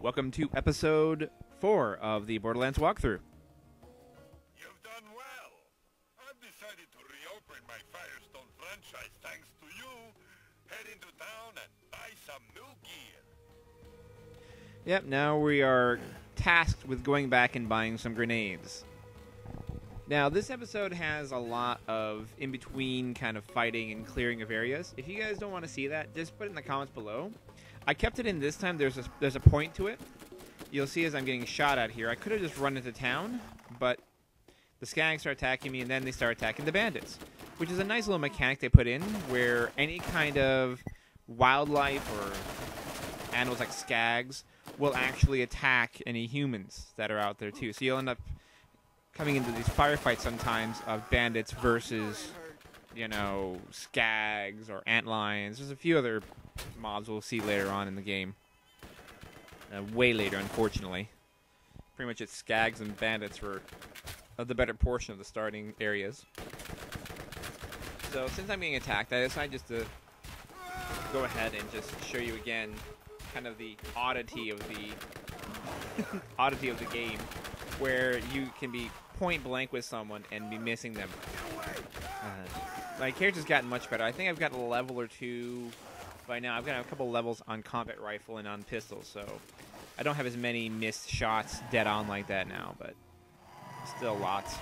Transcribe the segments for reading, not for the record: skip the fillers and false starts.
Welcome to episode 4 of the Borderlands walkthrough. You've done well. I've decided to reopen my Firestone franchise thanks to you. Head into town and buy some new gear. Yep, now we are tasked with going back and buying some grenades. Now, this episode has a lot of in-between kind of fighting and clearing of areas. If you guys don't want to see that, just put it in the comments below. I kept it in this time. There's a point to it. You'll see as I'm getting shot at here. I could have just run into town, but the skags start attacking me, and then they start attacking the bandits, which is a nice little mechanic they put in where any kind of wildlife or animals like skags will actually attack any humans that are out there too. So you'll end up coming into these firefights sometimes of bandits versus, you know, skags or antlions. There's a few other mobs we'll see later on in the game. Way later, unfortunately. Pretty much it's skags and bandits for the better portion of the starting areas. So since I'm getting attacked, I decided just to go ahead and just show you again kind of the oddity of the oddity of the game, where you can be point blank with someone and be missing them. My character's gotten much better. I think I've got a level or two by now. I've got a couple levels on combat rifle and on pistols, so I don't have as many missed shots dead on like that now, but still lots.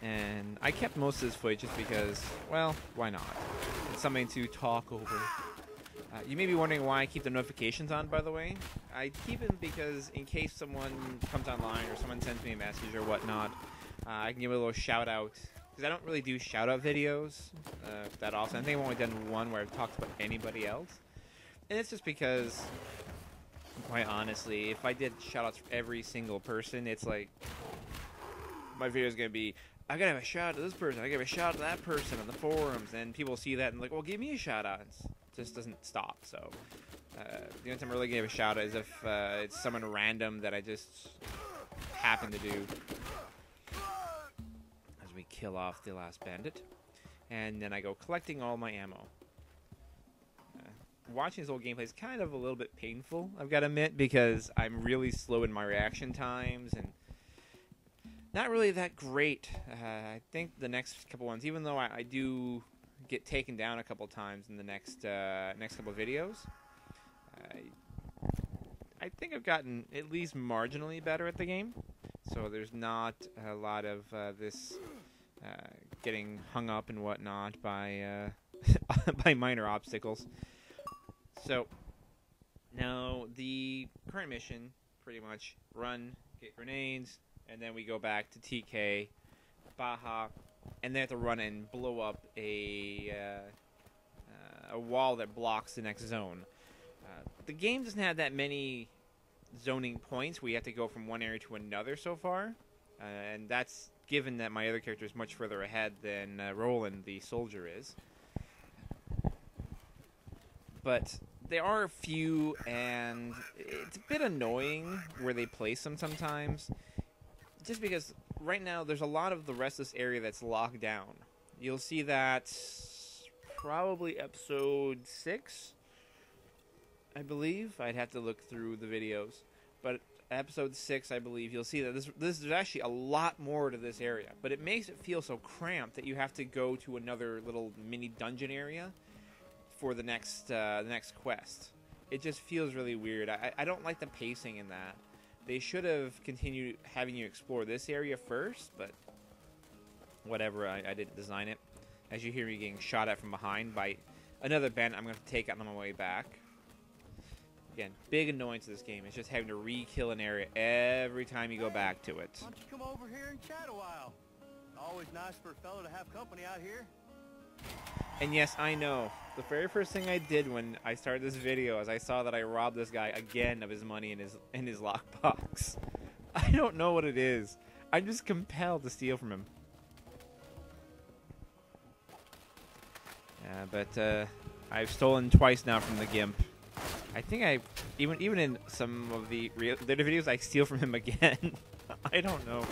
And I kept most of this footage just because, well, why not? It's something to talk over. You may be wondering why I keep the notifications on, by the way. I keep them because in case someone comes online or someone sends me a message or whatnot, I can give a little shout out. Because I don't really do shout out videos that often. I think I've only done one where I've talked about anybody else. And it's just because, quite honestly, if I did shout outs for every single person, it's like my video is going to be, I gotta have a shout out to this person, I gotta have a shout out to that person on the forums, and people see that and like, well, give me a shout out. It just doesn't stop. So the only time I really give a shout out is if it's someone random that I just happen to do. As we kill off the last bandit, and then I go collecting all my ammo. Watching this old gameplay is kind of a little bit painful, I've got to admit, because I'm really slow in my reaction times and not really that great. I think the next couple ones, even though I do get taken down a couple times in the next couple of videos, I think I've gotten at least marginally better at the game. So there's not a lot of this getting hung up and whatnot by by minor obstacles. So now the current mission, pretty much run, get grenades, and then we go back to TK, Baja, and they have to run and blow up a wall that blocks the next zone. The game doesn't have that many zoning points. We have to go from one area to another so far, and that's given that my other character is much further ahead than Roland, the soldier, is. But there are a few, and it's a bit annoying where they place them sometimes, just because right now there's a lot of the rest of this area that's locked down. You'll see that probably episode 6, I believe. I'd have to look through the videos, but episode 6, I believe, you'll see that there's actually a lot more to this area, but it makes it feel so cramped that you have to go to another little mini dungeon area for the next quest. It just feels really weird. I don't like the pacing in that. They should have continued having you explore this area first, but whatever, I didn't design it. As you hear me getting shot at from behind by another bandit I'm going to take out on my way back. Again, big annoyance to this game. It's just having to re-kill an area every time you go back to it. Why don't you come over here and chat a while? Always nice for a fellow to have company out here. And yes, I know. The very first thing I did when I started this video is I saw that I robbed this guy again of his money in his lockbox. I don't know what it is. I'm just compelled to steal from him. But I've stolen twice now from the Gimp. I think I even in some of the later videos I steal from him again. I don't know.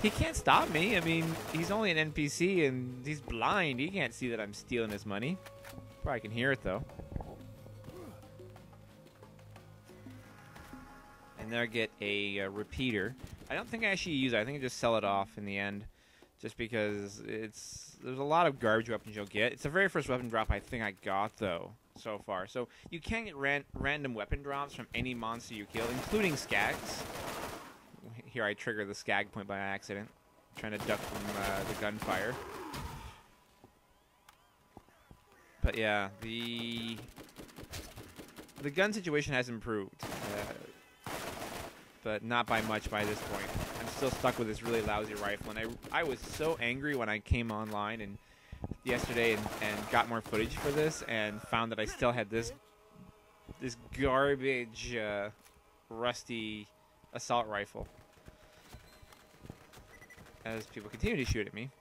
He can't stop me. I mean, he's only an NPC and he's blind. He can't see that I'm stealing his money. Probably can hear it though. And then I get a repeater. I don't think I actually use it. I think I just sell it off in the end. Just because there's a lot of garbage weapons you'll get. It's the very first weapon drop I think I got, though, so far. So you can get random weapon drops from any monster you kill, including skags. Here I trigger the skag point by accident, trying to duck from the gunfire. But yeah, the gun situation has improved. But not by much by this point. I'm still stuck with this really lousy rifle, and I was so angry when I came online and yesterday and got more footage for this and found that I still had this garbage rusty assault rifle as people continue to shoot at me.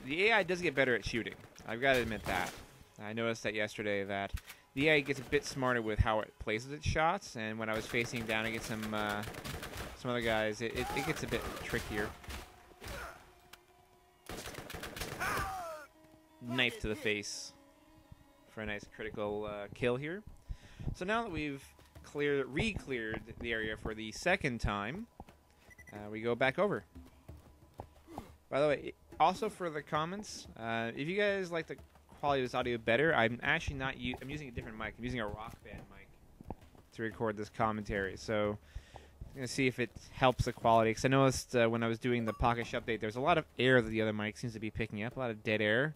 The AI does get better at shooting. I've got to admit that. I noticed that yesterday that the AI gets a bit smarter with how it places its shots, and when I was facing down against some other guys, it gets a bit trickier. Knife to the face for a nice critical kill here. So now that we've re-cleared the area for the second time, we go back over. By the way, also for the comments, if you guys like the quality of this audio better, I'm actually not I'm using a different mic. I'm using a Rock Band mic to record this commentary. So I'm going to see if it helps the quality. Because I noticed when I was doing the Pocket update, there's a lot of air that the other mic seems to be picking up, a lot of dead air.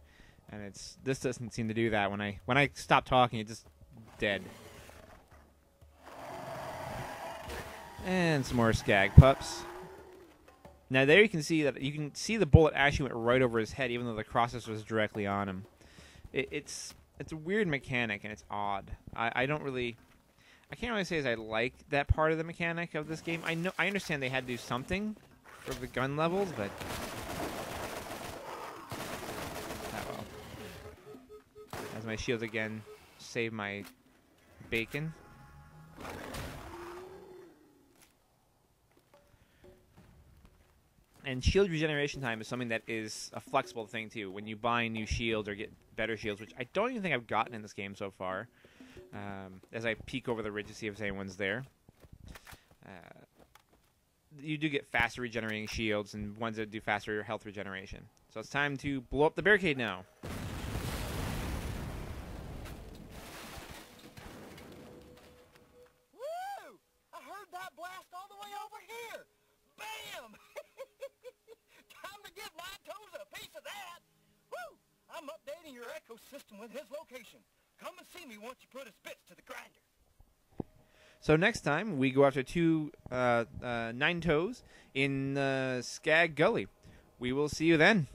And this doesn't seem to do that. When I stop talking, it's just dead. And some more skag pups. Now there you can see the bullet actually went right over his head, even though the process was directly on him. It's a weird mechanic and it's odd. I can't really say as I like that part of the mechanic of this game. I understand they had to do something for the gun levels, but well. As my shields again save my bacon. And shield regeneration time is something that is a flexible thing, too. When you buy new shields or get better shields, which I don't even think I've gotten in this game so far, as I peek over the ridge to see if anyone's there. You do get faster regenerating shields and ones that do faster health regeneration. So it's time to blow up the barricade now. Woo! I heard that blast all the way over here. Bam! Time to give my toes a piece of that. Woo! I'm updating your ecosystem with his location. Come and see me once you put his bits to the grinder. So next time, we go after two nine toes in Skag Gully. We will see you then.